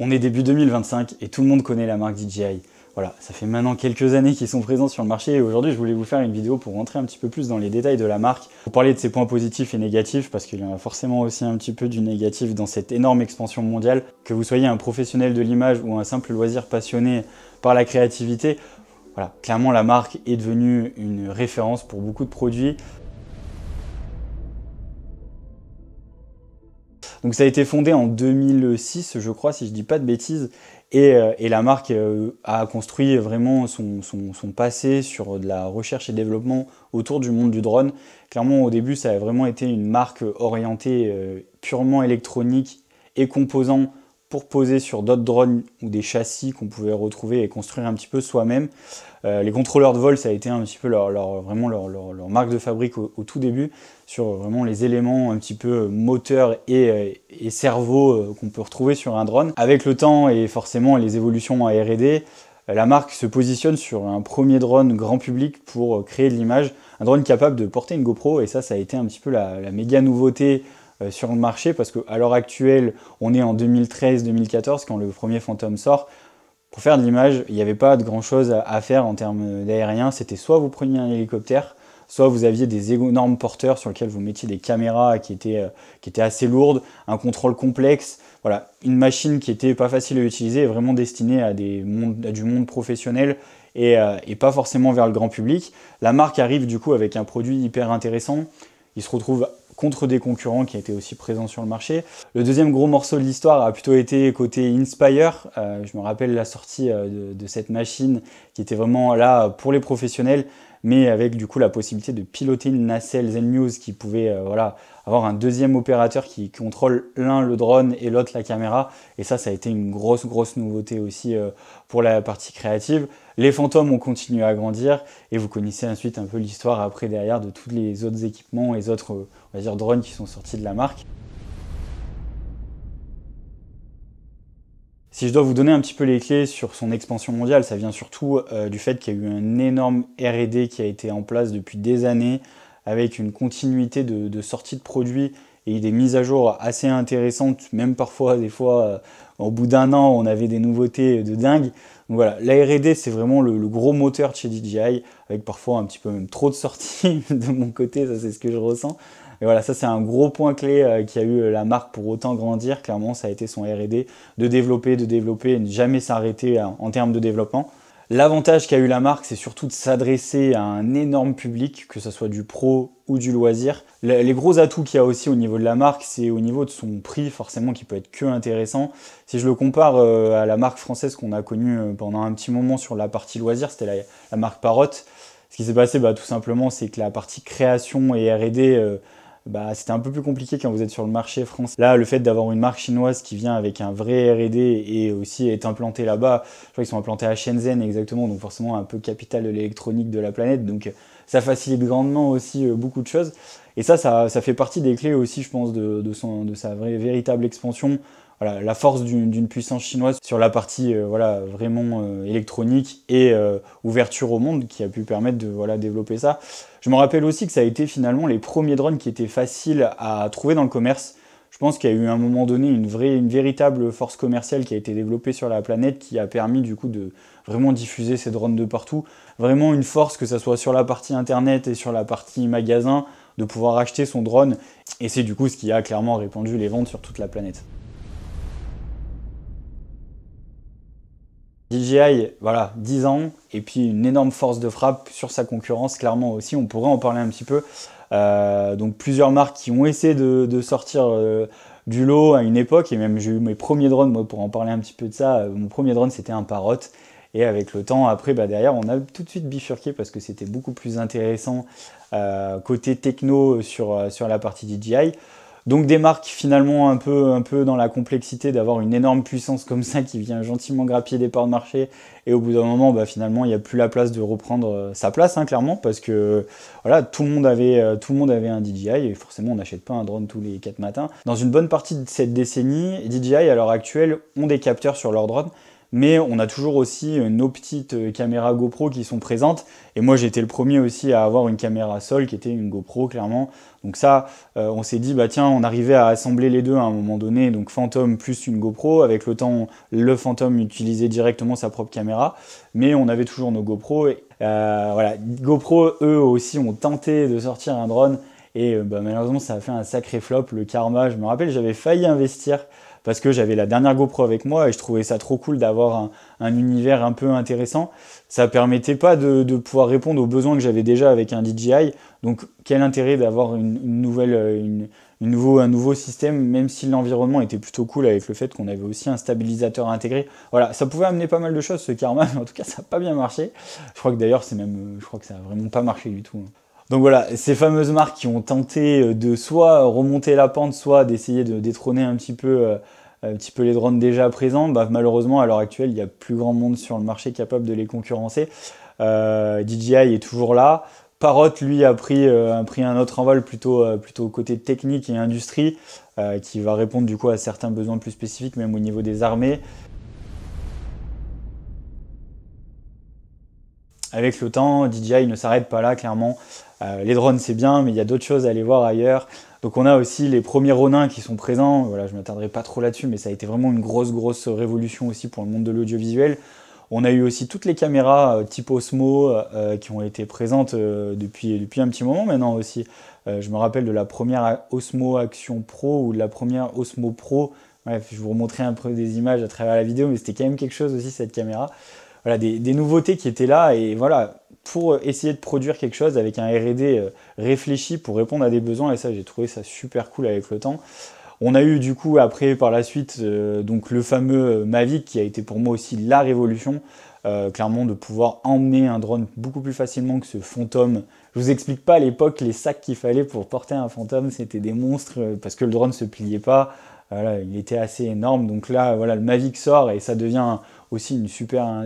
On est début 2025 et tout le monde connaît la marque DJI. Voilà, ça fait maintenant quelques années qu'ils sont présents sur le marché et aujourd'hui je voulais vous faire une vidéo pour rentrer un petit peu plus dans les détails de la marque, pour parler de ses points positifs et négatifs, parce qu'il y en a forcément aussi un petit peu du négatif dans cette énorme expansion mondiale. Que vous soyez un professionnel de l'image ou un simple loisir passionné par la créativité, voilà, clairement la marque est devenue une référence pour beaucoup de produits. Donc ça a été fondé en 2006, je crois, si je dis pas de bêtises, et la marque a construit vraiment son passé sur de la recherche et développement autour du monde du drone. Clairement, au début, ça a vraiment été une marque orientée purement électronique et composants pour poser sur d'autres drones ou des châssis qu'on pouvait retrouver et construire un petit peu soi-même. Les contrôleurs de vol, ça a été un petit peu vraiment leur marque de fabrique au tout début, sur vraiment les éléments un petit peu moteur et cerveau qu'on peut retrouver sur un drone. Avec le temps et forcément les évolutions en R&D, la marque se positionne sur un premier drone grand public pour créer de l'image, un drone capable de porter une GoPro, et ça a été un petit peu la méga nouveauté sur le marché, parce qu'à l'heure actuelle, on est en 2013-2014 quand le premier Phantom sort. Pour faire de l'image, il n'y avait pas de grand chose à faire en termes d'aérien. C'était soit vous preniez un hélicoptère, soit vous aviez des énormes porteurs sur lesquels vous mettiez des caméras qui étaient assez lourdes, un contrôle complexe. Voilà, une machine qui n'était pas facile à utiliser et vraiment destinée à du monde professionnel et pas forcément vers le grand public. La marque arrive du coup avec un produit hyper intéressant. Il se retrouve contre des concurrents qui étaient aussi présents sur le marché. Le deuxième gros morceau de l'histoire a plutôt été côté Inspire. Je me rappelle la sortie de cette machine qui était vraiment là pour les professionnels, mais avec du coup la possibilité de piloter une nacelle Zenmuse qui pouvait avoir un deuxième opérateur qui contrôle l'un le drone et l'autre la caméra. Et ça a été une grosse nouveauté aussi pour la partie créative. Les Phantoms ont continué à grandir et vous connaissez ensuite un peu l'histoire après derrière de tous les autres équipements et les autres on va dire drones qui sont sortis de la marque. Si je dois vous donner un petit peu les clés sur son expansion mondiale, ça vient surtout du fait qu'il y a eu un énorme R&D qui a été en place depuis des années, avec une continuité de sortie de produits et des mises à jour assez intéressantes, même parfois, des fois, au bout d'un an, on avait des nouveautés de dingue. Donc voilà, la R&D, c'est vraiment le gros moteur de chez DJI, avec parfois un petit peu même trop de sorties de mon côté, ça c'est ce que je ressens. Et voilà, ça c'est un gros point clé qui a eu la marque pour autant grandir. Clairement, ça a été son R&D, de développer et ne jamais s'arrêter en termes de développement. L'avantage qu'a eu la marque, c'est surtout de s'adresser à un énorme public, que ce soit du pro ou du loisir. Les gros atouts qu'il y a aussi au niveau de la marque, c'est au niveau de son prix, forcément, qui peut être que intéressant. Si je le compare à la marque française qu'on a connue pendant un petit moment sur la partie loisir, c'était la marque Parrot. Ce qui s'est passé, tout simplement, c'est que la partie création et R&D, c'était un peu plus compliqué quand vous êtes sur le marché français. Là, le fait d'avoir une marque chinoise qui vient avec un vrai R&D et aussi est implantée là-bas, je crois qu'ils sont implantés à Shenzhen exactement, donc forcément un peu capitale de l'électronique de la planète, donc ça facilite grandement aussi beaucoup de choses. Et ça fait partie des clés aussi, je pense, de sa véritable expansion. Voilà, la force d'une puissance chinoise sur la partie vraiment électronique et ouverture au monde qui a pu permettre de développer ça. Je me rappelle aussi que ça a été finalement les premiers drones qui étaient faciles à trouver dans le commerce. Je pense qu'il y a eu à un moment donné une véritable force commerciale qui a été développée sur la planète, qui a permis du coup de vraiment diffuser ces drones de partout. Vraiment une force, que ce soit sur la partie internet et sur la partie magasin, de pouvoir acheter son drone. Et c'est du coup ce qui a clairement répandu les ventes sur toute la planète. DJI, voilà, 10 ans, et puis une énorme force de frappe sur sa concurrence, clairement aussi, on pourrait en parler un petit peu. Donc plusieurs marques qui ont essayé de sortir du lot à une époque, et même j'ai eu mes premiers drones, moi pour en parler un petit peu de ça, mon premier drone c'était un Parrot, et avec le temps, après derrière on a tout de suite bifurqué parce que c'était beaucoup plus intéressant côté techno sur la partie DJI. Donc des marques finalement un peu dans la complexité d'avoir une énorme puissance comme ça qui vient gentiment grappiller des parts de marché, et au bout d'un moment finalement il n'y a plus la place de reprendre sa place clairement, parce que voilà, tout le monde avait un DJI et forcément on n'achète pas un drone tous les 4 matins. Dans une bonne partie de cette décennie, DJI à l'heure actuelle ont des capteurs sur leurs drones, mais on a toujours aussi nos petites caméras GoPro qui sont présentes. Et moi, j'étais le premier aussi à avoir une caméra sol qui était une GoPro, clairement. Donc ça, on s'est dit, bah tiens, on arrivait à assembler les deux à un moment donné, donc Phantom plus une GoPro. Avec le temps, le Phantom utilisait directement sa propre caméra, mais on avait toujours nos GoPro. Et, voilà, GoPro, eux aussi, ont tenté de sortir un drone, et bah, malheureusement, ça a fait un sacré flop, le karma. Je me rappelle, j'avais failli investir, parce que j'avais la dernière GoPro avec moi et je trouvais ça trop cool d'avoir un univers un peu intéressant. Ça permettait pas de pouvoir répondre aux besoins que j'avais déjà avec un DJI. Donc quel intérêt d'avoir un nouveau système, même si l'environnement était plutôt cool avec le fait qu'on avait aussi un stabilisateur intégré. Voilà, ça pouvait amener pas mal de choses ce karma, mais en tout cas ça n'a pas bien marché. Je crois que d'ailleurs je crois que ça a vraiment pas marché du tout. Donc voilà, ces fameuses marques qui ont tenté de soit remonter la pente, soit d'essayer de détrôner un petit peu les drones déjà présents, bah, malheureusement à l'heure actuelle, il n'y a plus grand monde sur le marché capable de les concurrencer. DJI est toujours là. Parrot, lui, a pris un autre envol plutôt côté technique et industrie, qui va répondre du coup à certains besoins plus spécifiques, même au niveau des armées. Avec le temps, DJI ne s'arrête pas là, clairement. Les drones, c'est bien, mais il y a d'autres choses à aller voir ailleurs. Donc on a aussi les premiers Ronin qui sont présents. Voilà, je ne m'attarderai pas trop là-dessus, mais ça a été vraiment une grosse révolution aussi pour le monde de l'audiovisuel. On a eu aussi toutes les caméras type Osmo qui ont été présentes depuis un petit moment maintenant aussi. Je me rappelle de la première Osmo Action Pro ou de la première Osmo Pro. Bref, je vous remontrerai un peu des images à travers la vidéo, mais c'était quand même quelque chose aussi cette caméra. Voilà, des nouveautés qui étaient là et voilà, pour essayer de produire quelque chose avec un R&D réfléchi pour répondre à des besoins, et ça j'ai trouvé ça super cool avec le temps. On a eu du coup après par la suite donc le fameux Mavic qui a été pour moi aussi la révolution, clairement de pouvoir emmener un drone beaucoup plus facilement que ce Phantom. Je vous explique pas à l'époque les sacs qu'il fallait pour porter un Phantom, c'était des monstres parce que le drone se pliait pas. Voilà, il était assez énorme, donc là voilà, le Mavic sort et ça devient aussi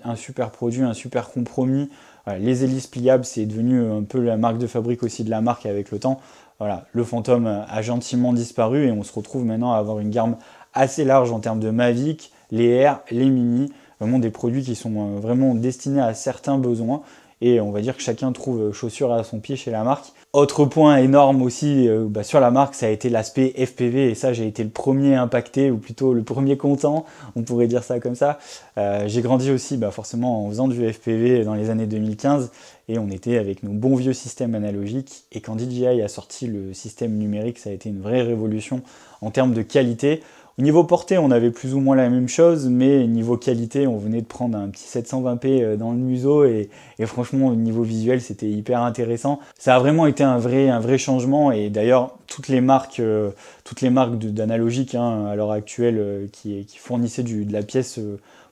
un super produit, un super compromis. Voilà, les hélices pliables, c'est devenu un peu la marque de fabrique aussi de la marque avec le temps. Voilà, le Phantom a gentiment disparu et on se retrouve maintenant à avoir une gamme assez large en termes de Mavic, les Air, les Mini, vraiment des produits qui sont vraiment destinés à certains besoins. Et on va dire que chacun trouve chaussure à son pied chez la marque. Autre point énorme aussi sur la marque, ça a été l'aspect FPV. Et ça, j'ai été le premier impacté, ou plutôt le premier content, on pourrait dire ça comme ça. J'ai grandi aussi forcément en faisant du FPV dans les années 2015. Et on était avec nos bons vieux systèmes analogiques. Et quand DJI a sorti le système numérique, ça a été une vraie révolution en termes de qualité. Au niveau portée, on avait plus ou moins la même chose, mais niveau qualité, on venait de prendre un petit 720p dans le museau et franchement, au niveau visuel, c'était hyper intéressant. Ça a vraiment été un vrai changement et d'ailleurs, toutes les marques d'analogique à l'heure actuelle qui fournissaient de la pièce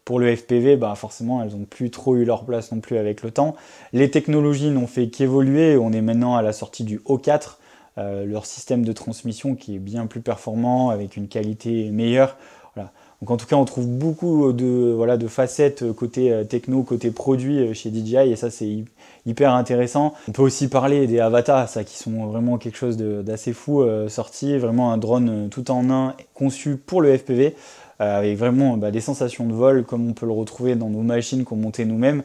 pour le FPV, forcément, elles n'ont plus trop eu leur place non plus avec le temps. Les technologies n'ont fait qu'évoluer. On est maintenant à la sortie du O4. Leur système de transmission qui est bien plus performant, avec une qualité meilleure. Voilà. Donc en tout cas, on trouve beaucoup de facettes côté techno, côté produit chez DJI, et ça c'est hyper intéressant. On peut aussi parler des Avata, ça qui sont vraiment quelque chose d'assez fou sorti, vraiment un drone tout en un conçu pour le FPV, avec vraiment des sensations de vol comme on peut le retrouver dans nos machines qu'on montait nous-mêmes.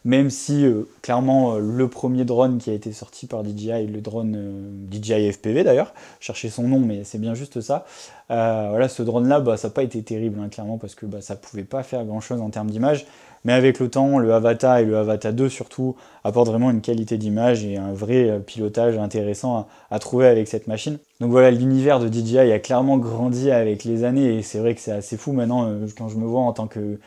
Même si clairement le premier drone qui a été sorti par DJI, le drone DJI FPV d'ailleurs, cherchez son nom mais c'est bien juste ça, voilà, ce drone là ça n'a pas été terrible clairement parce que ça ne pouvait pas faire grand chose en termes d'image, mais avec le temps le Avata et le Avata 2 surtout apportent vraiment une qualité d'image et un vrai pilotage intéressant à trouver avec cette machine. Donc voilà, l'univers de DJI a clairement grandi avec les années et c'est vrai que c'est assez fou maintenant quand je me vois en tant que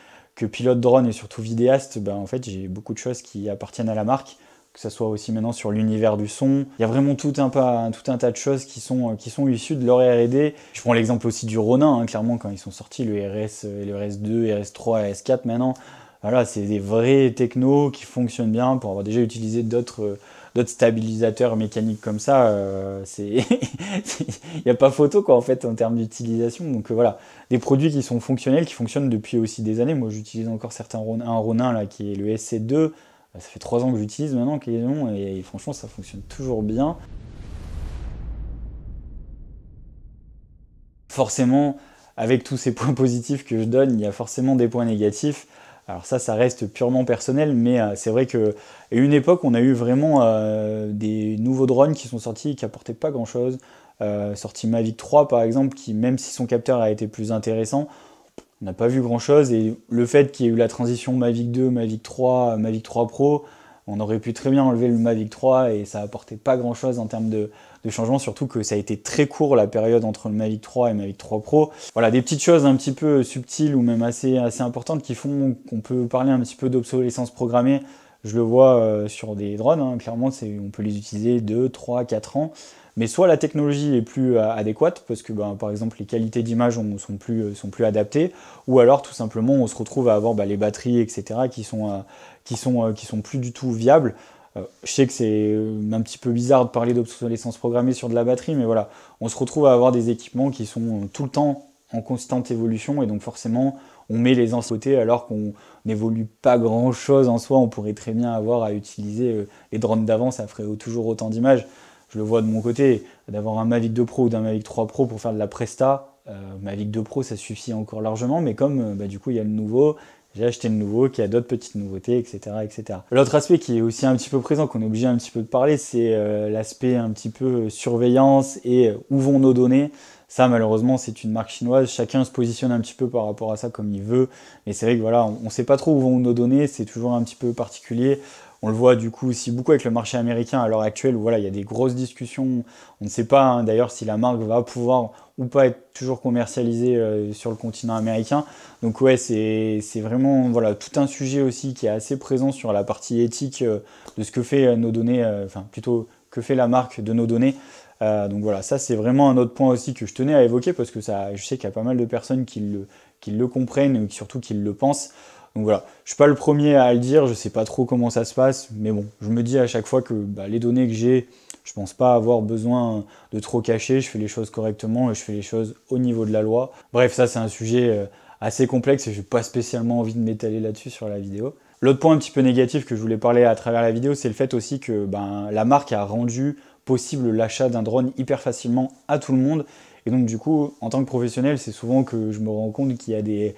pilote drone et surtout vidéaste, en fait j'ai beaucoup de choses qui appartiennent à la marque, que ce soit aussi maintenant sur l'univers du son. Il y a vraiment tout un tas de choses qui sont issues de leur R&D. Je prends l'exemple aussi du Ronin, clairement quand ils sont sortis, le RS2, RS3, RS4 maintenant, voilà, c'est des vrais technos qui fonctionnent bien pour avoir déjà utilisé d'autres stabilisateurs mécaniques comme ça, il n'y a pas photo en fait en termes d'utilisation. Donc voilà, des produits qui sont fonctionnels, qui fonctionnent depuis aussi des années. Moi j'utilise encore un Ronin là, qui est le SC2, ça fait 3 ans que j'utilise maintenant et franchement ça fonctionne toujours bien. Forcément, avec tous ces points positifs que je donne, il y a forcément des points négatifs. Alors ça reste purement personnel, mais c'est vrai qu'à une époque, on a eu vraiment des nouveaux drones qui sont sortis et qui apportaient pas grand-chose. Sorti Mavic 3 par exemple, qui même si son capteur a été plus intéressant, on n'a pas vu grand-chose. Et le fait qu'il y ait eu la transition Mavic 2, Mavic 3, Mavic 3 Pro, on aurait pu très bien enlever le Mavic 3 et ça apportait pas grand-chose en termes de changement, surtout que ça a été très court la période entre le Mavic 3 et Mavic 3 Pro. Voilà, des petites choses un petit peu subtiles ou même assez importantes qui font qu'on peut parler un petit peu d'obsolescence programmée. Je le vois sur des drones, hein, clairement on peut les utiliser 2, 3, 4 ans. Mais soit la technologie est plus adéquate, parce que par exemple les qualités d'image sont plus adaptées, ou alors tout simplement on se retrouve à avoir les batteries, etc., qui sont plus du tout viables. Je sais que c'est un petit peu bizarre de parler d'obsolescence programmée sur de la batterie, mais voilà, on se retrouve à avoir des équipements qui sont tout le temps en constante évolution, et donc forcément on met les anciens côté alors qu'on n'évolue pas grand chose en soi. On pourrait très bien avoir à utiliser les drones d'avant, ça ferait toujours autant d'images. Je le vois de mon côté, d'avoir un Mavic 2 Pro ou d'un Mavic 3 Pro pour faire de la presta, Mavic 2 Pro ça suffit encore largement, mais comme du coup il y a le nouveau, j'ai acheté le nouveau, qui a d'autres petites nouveautés, etc., etc. L'autre aspect qui est aussi un petit peu présent, qu'on est obligé un petit peu de parler, c'est l'aspect un petit peu surveillance et où vont nos données. Ça, malheureusement, c'est une marque chinoise. Chacun se positionne un petit peu par rapport à ça comme il veut. Mais c'est vrai que voilà, on ne sait pas trop où vont nos données. C'est toujours un petit peu particulier. On le voit du coup aussi beaucoup avec le marché américain à l'heure actuelle où voilà, il y a des grosses discussions. On ne sait pas hein, d'ailleurs si la marque va pouvoir ou pas être toujours commercialisée sur le continent américain. Donc ouais, c'est vraiment voilà, tout un sujet aussi qui est assez présent sur la partie éthique de ce que fait nos données, enfin plutôt que fait la marque de nos données. Donc voilà, ça c'est vraiment un autre point aussi que je tenais à évoquer parce que ça, je sais qu'il y a pas mal de personnes qui le comprennent et surtout qui le pensent. Donc voilà, je suis pas le premier à le dire, je sais pas trop comment ça se passe, mais bon, je me dis à chaque fois que les données que j'ai, je pense pas avoir besoin de trop cacher, je fais les choses correctement et je fais les choses au niveau de la loi. Bref, ça c'est un sujet assez complexe et je n'ai pas spécialement envie de m'étaler là-dessus sur la vidéo. L'autre point un petit peu négatif que je voulais parler à travers la vidéo, c'est le fait aussi que la marque a rendu possible l'achat d'un drone hyper facilement à tout le monde. Et donc du coup, en tant que professionnel, c'est souvent que je me rends compte qu'il y a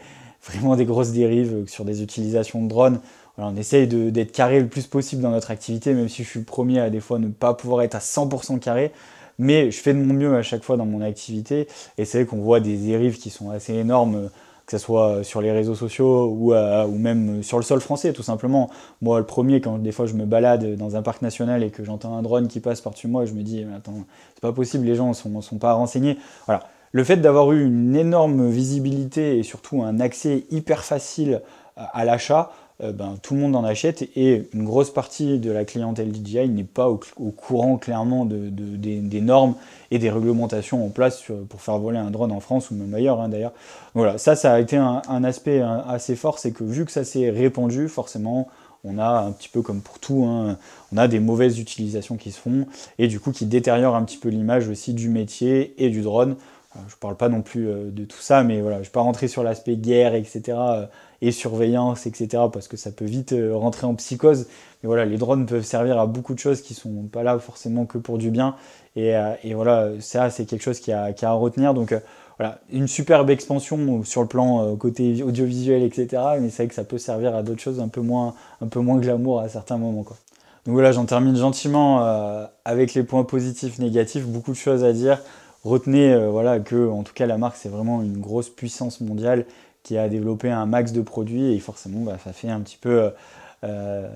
vraiment des grosses dérives sur des utilisations de drones. Voilà, on essaye d'être carré le plus possible dans notre activité, même si je suis le premier à des fois ne pas pouvoir être à 100% carré. Mais je fais de mon mieux à chaque fois dans mon activité. Et c'est vrai qu'on voit des dérives qui sont assez énormes, que ce soit sur les réseaux sociaux ou même sur le sol français, tout simplement. Moi, le premier, quand des fois je me balade dans un parc national et que j'entends un drone qui passe par-dessus moi, je me dis, mais attends, c'est pas possible, les gens sont pas renseignés. Voilà. Le fait d'avoir eu une énorme visibilité et surtout un accès hyper facile à l'achat, tout le monde en achète et une grosse partie de la clientèle DJI n'est pas au courant clairement des normes et des réglementations en place pour faire voler un drone en France ou même ailleurs hein, d'ailleurs. Voilà, ça a été un aspect assez fort, c'est que vu que ça s'est répandu, forcément on a un petit peu comme pour tout, hein, on a des mauvaises utilisations qui se font et du coup qui détériorent un petit peu l'image aussi du métier et du drone. Je ne parle pas non plus de tout ça, mais voilà, je ne vais pas rentrer sur l'aspect guerre, etc. Et surveillance, etc. parce que ça peut vite rentrer en psychose. Mais voilà, les drones peuvent servir à beaucoup de choses qui ne sont pas là forcément que pour du bien. Et voilà, ça, c'est quelque chose qu'il y a à retenir. Donc voilà, une superbe expansion sur le plan côté audiovisuel, etc. Mais c'est vrai que ça peut servir à d'autres choses un peu moins glamour à certains moments, quoi. Donc voilà, j'en termine gentiment avec les points positifs, négatifs, beaucoup de choses à dire. Retenez voilà, que en tout cas la marque c'est vraiment une grosse puissance mondiale qui a développé un max de produits et forcément ça fait un petit peu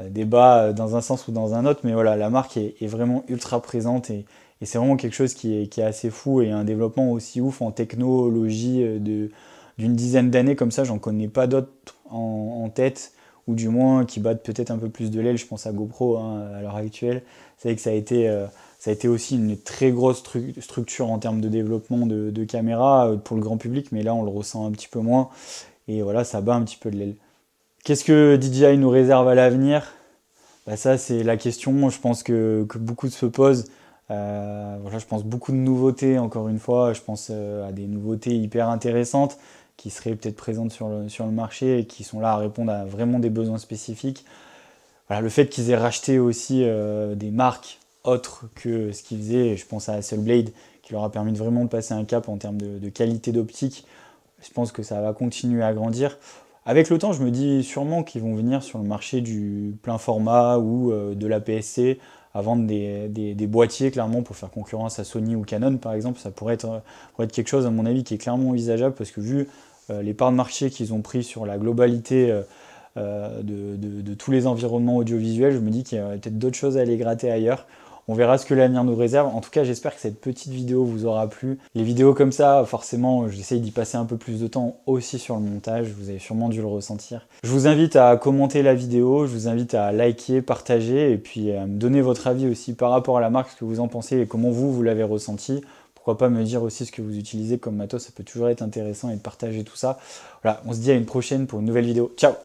débat dans un sens ou dans un autre, mais voilà, la marque est vraiment ultra présente et c'est vraiment quelque chose qui est assez fou et un développement aussi ouf en technologie d'une dizaine d'années comme ça, j'en connais pas d'autres en tête ou du moins qui battent peut-être un peu plus de l'aile, je pense à GoPro hein, à l'heure actuelle. C'est vrai que ça a été aussi une très grosse structure en termes de développement de caméras pour le grand public, mais là on le ressent un petit peu moins. Et voilà, ça bat un petit peu de l'aile. Qu'est-ce que DJI nous réserve à l'avenir? Ça c'est la question, je pense que beaucoup se posent. Voilà, je pense beaucoup de nouveautés, encore une fois, je pense à des nouveautés hyper intéressantes qui seraient peut-être présentes sur le marché et qui sont là à répondre à vraiment des besoins spécifiques. Voilà, le fait qu'ils aient racheté aussi des marques autres que ce qu'ils faisaient, je pense à Hasselblad, qui leur a permis de vraiment passer un cap en termes de qualité d'optique. Je pense que ça va continuer à grandir. Avec le temps, je me dis sûrement qu'ils vont venir sur le marché du plein format ou de la PSC à vendre des boîtiers clairement pour faire concurrence à Sony ou Canon par exemple. Ça pourrait être quelque chose à mon avis qui est clairement envisageable parce que vu les parts de marché qu'ils ont pris sur la globalité de tous les environnements audiovisuels, je me dis qu'il y a peut-être d'autres choses à aller gratter ailleurs. On verra ce que l'avenir nous réserve. En tout cas, j'espère que cette petite vidéo vous aura plu. Les vidéos comme ça, forcément, j'essaye d'y passer un peu plus de temps aussi sur le montage. Vous avez sûrement dû le ressentir. Je vous invite à commenter la vidéo, je vous invite à liker, partager et puis à me donner votre avis aussi par rapport à la marque, ce que vous en pensez et comment vous l'avez ressenti. Pourquoi pas me dire aussi ce que vous utilisez comme matos, ça peut toujours être intéressant et de partager tout ça. Voilà, on se dit à une prochaine pour une nouvelle vidéo. Ciao!